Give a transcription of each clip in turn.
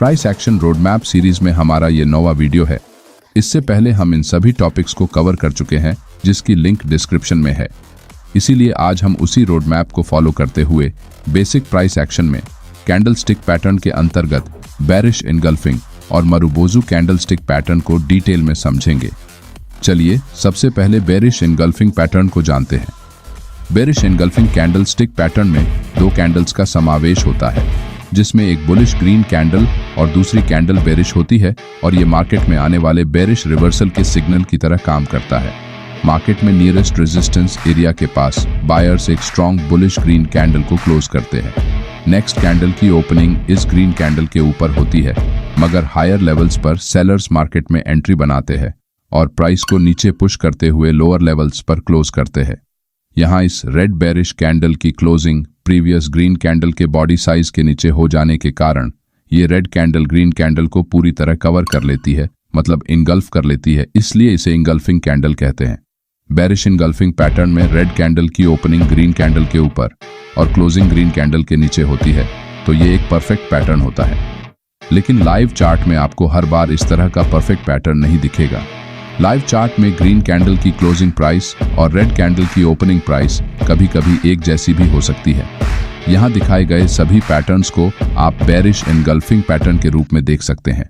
Price action roadmap series में हमारा ये 9वां वीडियो है। इससे पहले हम इन सभी टॉपिक्स को कवर कर चुके हैं जिसकी लिंक डिस्क्रिप्शन में है। इसीलिए आज हम उसी रोडमैप को फॉलो करते हुए बेसिक प्राइस एक्शन में कैंडलस्टिक पैटर्न के अंतर्गत बेरिश इनगल्फिंग और मारुबोजू कैंडलस्टिक पैटर्न को डिटेल में समझेंगे। चलिए सबसे पहले बेरिश इनगल्फिंग पैटर्न को जानते हैं। बेरिश इनगल्फिंग कैंडलस्टिक पैटर्न में दो कैंडल्स का समावेश होता है, जिसमें एक बुलिश ग्रीन कैंडल और दूसरी कैंडल बेरिश होती है और ये मार्केट में आने वाले बेरिश रिवर्सल के सिग्नल की तरह काम करता है। मार्केट में नियरेस्ट रेजिस्टेंस एरिया के पास बायर्स एक स्ट्रॉन्ग बुलिश ग्रीन कैंडल को क्लोज करते हैं। नेक्स्ट कैंडल की ओपनिंग इस ग्रीन कैंडल के ऊपर होती है, मगर हायर लेवल्स पर सेलर्स मार्केट में एंट्री बनाते हैं और प्राइस को नीचे पुश करते हुए लोअर लेवल्स पर क्लोज करते हैं। यहाँ इस रेड बेरिश कैंडल की क्लोजिंग प्रीवियस ग्रीन कैंडल के बॉडी साइज के नीचे हो जाने के कारण ये रेड कैंडल ग्रीन कैंडल को पूरी तरह कवर कर लेती है, मतलब इनगल्फ कर लेती है, इसलिए इसे इनगल्फिंग कैंडल कहते हैं। बेरिश इनगल्फिंग पैटर्न में रेड कैंडल की ओपनिंग ग्रीन कैंडल के ऊपर और क्लोजिंग ग्रीन कैंडल के नीचे होती है, तो ये एक परफेक्ट पैटर्न होता है। लेकिन लाइव चार्ट में आपको हर बार इस तरह का परफेक्ट पैटर्न नहीं दिखेगा। लाइव चार्ट में ग्रीन कैंडल की क्लोजिंग प्राइस और रेड कैंडल की ओपनिंग प्राइस कभी-कभी एक जैसी भी हो सकती है। यहाँ दिखाए गए सभी पैटर्न्स को आप बेरिश इनगल्फिंग पैटर्न के रूप में देख सकते हैं।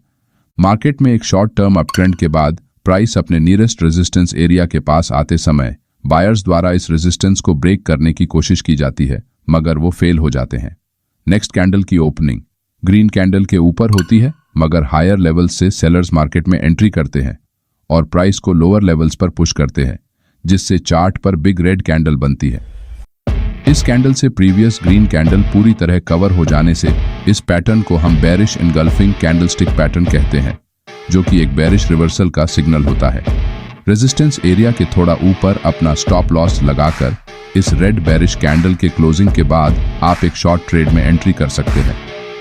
मार्केट में एक शॉर्ट टर्म अपट्रेंड के बाद प्राइस अपने नियरेस्ट रेजिस्टेंस एरिया के पास आते समय बायर्स द्वारा इस रेजिस्टेंस को ब्रेक करने की कोशिश की जाती है, मगर वो फेल हो जाते हैं। नेक्स्ट कैंडल की ओपनिंग ग्रीन कैंडल के ऊपर होती है, मगर हायर लेवल से सेलर्स मार्केट में एंट्री करते हैं और प्राइस को लोअर लेवल्स पर पुश करते हैं, जिससे चार्ट पर बिग रेड कैंडल बनती है। इस कैंडल से प्रीवियस ग्रीन कैंडल पूरी तरह कवर हो जाने से इस पैटर्न को हम बेरिश इनगल्फिंग कैंडलस्टिक पैटर्न कहते हैं, जो कि एक बेरिश रिवर्सल का सिग्नल होता है। रेजिस्टेंस एरिया के थोड़ा ऊपर अपना स्टॉप लॉस लगाकर इस रेड बेरिश कैंडल के क्लोजिंग के बाद आप एक शॉर्ट ट्रेड में एंट्री कर सकते हैं।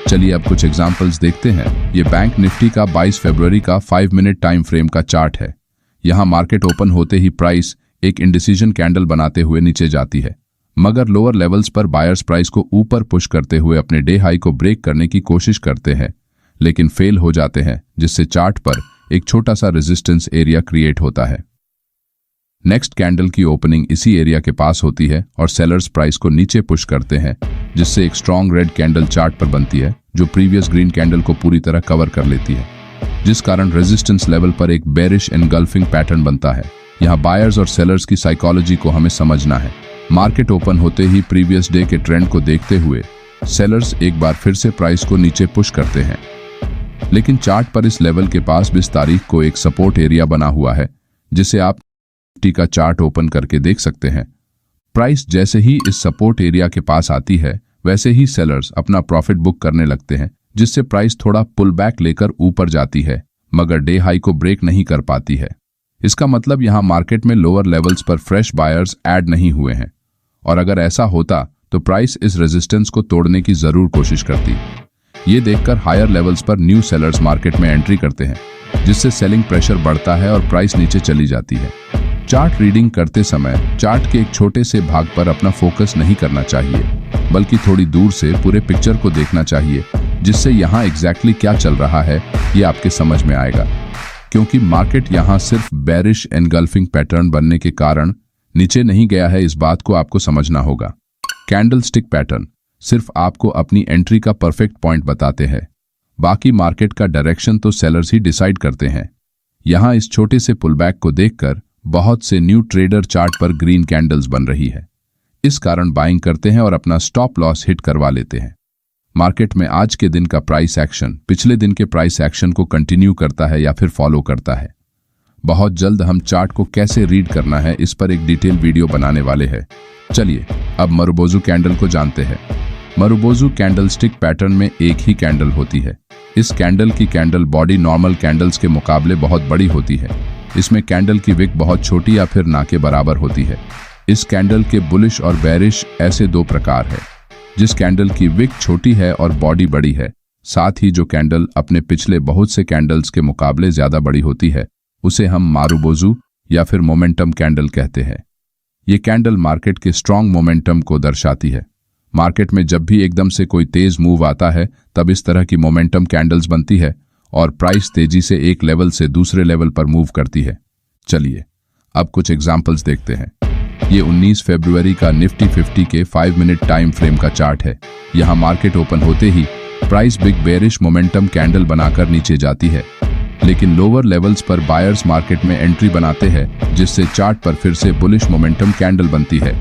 चलिए अब कुछ एग्जांपल्स देखते हैं। ये बैंक निफ्टी का 22 फरवरी का 5 मिनट टाइम फ्रेम का चार्ट है। यहाँ मार्केट ओपन होते ही प्राइस एक इंडिसीजन कैंडल बनाते हुए नीचे जाती है, मगर लोअर लेवल्स पर बायर्स प्राइस को ऊपर पुश करते हुए अपने डे हाई को ब्रेक करने की कोशिश करते हैं, लेकिन फेल हो जाते हैं, जिससे चार्ट पर एक छोटा सा रेजिस्टेंस एरिया क्रिएट होता है। नेक्स्ट कैंडल की ओपनिंग इसी एरिया के पास होती है और सेलर्स प्राइस को नीचे पुश करते हैं, जिससे एक स्ट्रॉन्ग रेड कैंडल चार्ट पर बनती है, जो प्रीवियस ग्रीन कैंडल को पूरी तरह कवर कर लेती है, जिस कारण रेजिस्टेंस लेवल पर एक बेरिश इनगल्फिंग पैटर्न बनता है। यहाँ बायर्स और सेलर्स की साइकोलॉजी को हमें समझना है। मार्केट ओपन होते ही प्रीवियस डे के ट्रेंड को देखते हुए सेलर्स एक बार फिर से प्राइस को नीचे पुश करते हैं, लेकिन चार्ट पर इस लेवल के पास 20 तारीख को एक सपोर्ट एरिया बना हुआ है, जिसे आप निफ्टी का चार्ट ओपन करके देख सकते हैं। प्राइस जैसे ही इस सपोर्ट एरिया के पास आती है, वैसे ही सेलर्स अपना प्रॉफिट बुक करने लगते हैं, जिससे प्राइस थोड़ा पुल बैक लेकर ऊपर जाती है, मगर डे हाई को ब्रेक नहीं कर पाती है। इसका मतलब यहाँ मार्केट में लोअर लेवल्स पर फ्रेश बायर्स ऐड नहीं हुए हैं, और अगर ऐसा होता तो प्राइस इस रेजिस्टेंस को तोड़ने की जरूर कोशिश करती। ये देखकर हायर लेवल्स पर न्यू सेलर्स मार्केट में एंट्री करते हैं, जिससे सेलिंग प्रेशर बढ़ता है और प्राइस नीचे चली जाती है। चार्ट रीडिंग करते समय चार्ट के एक छोटे से भाग पर अपना फोकस नहीं करना चाहिए, बल्कि थोड़ी दूर से पूरे पिक्चर को देखना चाहिए, जिससे यहाँ एग्जैक्टली क्या चल रहा है ये आपके समझ में आएगा। क्योंकि मार्केट यहाँ सिर्फ बेरिश एनगल्फिंग पैटर्न बनने के कारण नीचे नहीं गया है, इस बात को आपको समझना होगा। कैंडलस्टिक पैटर्न सिर्फ आपको अपनी एंट्री का परफेक्ट पॉइंट बताते हैं, बाकी मार्केट का डायरेक्शन तो सेलर्स ही डिसाइड करते हैं। यहाँ इस छोटे से पुलबैक को देखकर बहुत से न्यू ट्रेडर चार्ट पर ग्रीन कैंडल्स बन रही है, इस कारण बाइंग करते हैं और अपना स्टॉप लॉस हिट करवा लेते हैं। मार्केट में आज के दिन का प्राइस एक्शन पिछले दिन के प्राइस एक्शन को कंटिन्यू करता है या फिर फॉलो करता है। बहुत जल्द हम चार्ट को कैसे रीड करना है इस पर एक डिटेल वीडियो बनाने वाले हैं। चलिए अब मारुबोजू कैंडल को जानते हैं। मारुबोजू कैंडलस्टिक पैटर्न में एक ही कैंडल होती है। इस कैंडल की कैंडल बॉडी नॉर्मल कैंडल्स के मुकाबले बहुत बड़ी होती है। इसमें कैंडल की विक बहुत छोटी या फिर ना के बराबर होती है। इस कैंडल के बुलिश और बेरिश ऐसे दो प्रकार है। जिस कैंडल की विक छोटी है और बॉडी बड़ी है, साथ ही जो कैंडल अपने पिछले बहुत से कैंडल्स के मुकाबले ज्यादा बड़ी होती है, उसे हम मारुबोजू या फिर मोमेंटम कैंडल कहते हैं। ये कैंडल मार्केट के स्ट्रॉन्ग मोमेंटम को दर्शाती है। मार्केट में जब भी एकदम से कोई तेज मूव आता है तब इस तरह की मोमेंटम कैंडल्स बनती है और प्राइस तेजी से एक लेवल से दूसरे लेवल पर मूव करती है। चलिए अब कुछ एग्जांपल्स देखते हैं। ये 19 फरवरी का निफ्टी 50 के 5 मिनट टाइम फ्रेम का चार्ट है। यहाँ मार्केट ओपन होते ही price big bearish momentum candle बनाकर नीचे जाती है, लेकिन लोअर लेवल्स पर बायर्स मार्केट में एंट्री बनाते हैं, जिससे चार्ट पर फिर से बुलिश मोमेंटम कैंडल बनती है।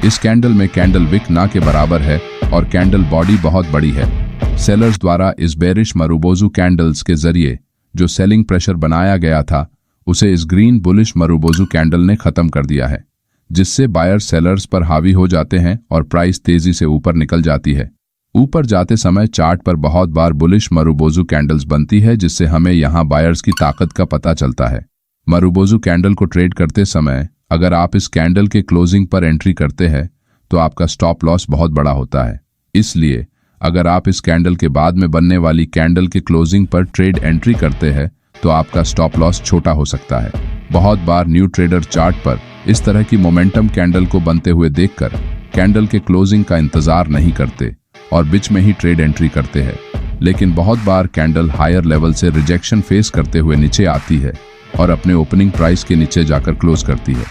इस कैंडल में कैंडल विक ना के बराबर है और कैंडल बॉडी बहुत बड़ी है। सेलर्स द्वारा इस बेरिश मारुबोजू कैंडल्स के जरिए जो सेलिंग प्रेशर बनाया गया था उसे इस ग्रीन बुलिश मारुबोजू कैंडल ने खत्म कर दिया है, जिससे बायर सेलर्स पर हावी हो जाते हैं और प्राइस तेजी से ऊपर निकल जाती है। ऊपर जाते समय चार्ट पर बहुत बार बुलिश मारुबोजू कैंडल्स बनती है, जिससे हमें यहाँ बायर्स की ताकत का पता चलता है। मारुबोजू कैंडल को ट्रेड करते समय अगर आप इस कैंडल के क्लोजिंग पर एंट्री करते हैं तो आपका स्टॉप लॉस बहुत बड़ा होता है। इसलिए अगर आप इस कैंडल के बाद में बनने वाली कैंडल के क्लोजिंग पर ट्रेड एंट्री करते हैं तो आपका स्टॉप लॉस छोटा हो सकता है। बहुत बार न्यू ट्रेडर चार्ट पर इस तरह की मोमेंटम कैंडल को बनते हुए देखकर कैंडल के क्लोजिंग का इंतजार नहीं करते और बीच में ही ट्रेड एंट्री करते हैं, लेकिन बहुत बार कैंडल हायर लेवल से रिजेक्शन फेस करते हुए नीचे आती है और अपने ओपनिंग प्राइस के नीचे जाकर क्लोज करती है।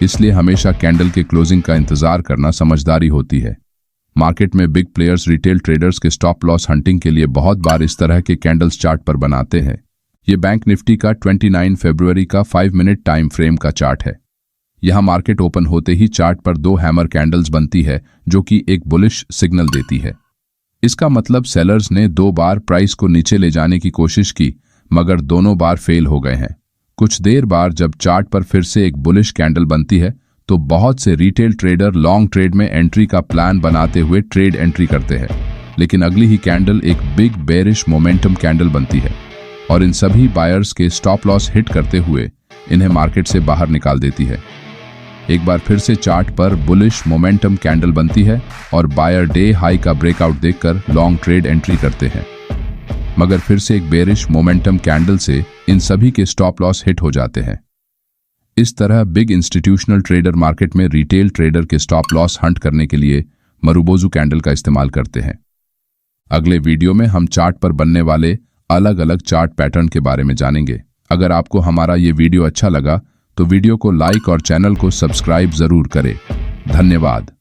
इसलिए हमेशा कैंडल के क्लोजिंग का इंतजार करना समझदारी होती है। मार्केट में बिग प्लेयर्स रिटेल ट्रेडर्स के स्टॉप लॉस हंटिंग के लिए बहुत बार इस तरह के कैंडल्स चार्ट पर बनाते हैं। ये बैंक निफ्टी का 29 फरवरी का 5 मिनट टाइम फ्रेम का चार्ट है। यहाँ मार्केट ओपन होते ही चार्ट पर 2 हैमर कैंडल्स बनती है जो कि एक बुलिश सिग्नल देती है। इसका मतलब सेलर्स ने 2 बार प्राइस को नीचे ले जाने की कोशिश की, मगर दोनों बार फेल हो गए हैं। कुछ देर बाद जब चार्ट पर फिर से एक बुलिश कैंडल बनती है तो बहुत से रिटेल ट्रेडर लॉन्ग ट्रेड में एंट्री का प्लान बनाते हुए ट्रेड एंट्री करते हैं, लेकिन अगली ही कैंडल एक बिग बेरिश मोमेंटम कैंडल बनती है और इन सभी बायर्स के स्टॉप लॉस हिट करते हुए इन्हें मार्केट से बाहर निकाल देती है। एक बार फिर से चार्ट पर बुलिश मोमेंटम कैंडल बनती है और बायर डे हाई का ब्रेकआउट देखकर लॉन्ग ट्रेड एंट्री करते हैं, मगर फिर से एक बेरिश मोमेंटम कैंडल से इन सभी के स्टॉप लॉस हिट हो जाते हैं। इस तरह बिग इंस्टीट्यूशनल ट्रेडर मार्केट में रिटेल ट्रेडर के स्टॉप लॉस हंट करने के लिए मारुबोजू कैंडल का इस्तेमाल करते हैं। अगले वीडियो में हम चार्ट पर बनने वाले अलग अलग चार्ट पैटर्न के बारे में जानेंगे। अगर आपको हमारा ये वीडियो अच्छा लगा तो वीडियो को लाइक और चैनल को सब्सक्राइब जरूर करें। धन्यवाद।